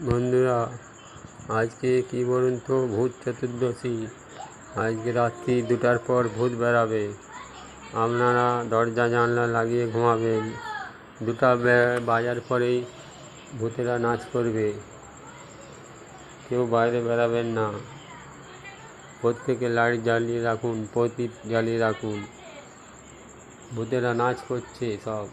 বন্ধুরা, আজকে কি বলুন তো, ভূত চতুর্দশী। আজকে রাত্রি 2টার পর ভূত বেরাবে। আপনারা দরজা জানলা লাগিয়ে ঘুমাবেন। 2টা বাজার পরেই ভূতেরা নাচ করবে। কেউ বাইরে বেরাবেন না। প্রত্যেকে লাইট জ্বালিয়ে রাখুন, প্রদীপ জ্বালিয়ে রাখুন। ভূতেরা নাচ করছে সব।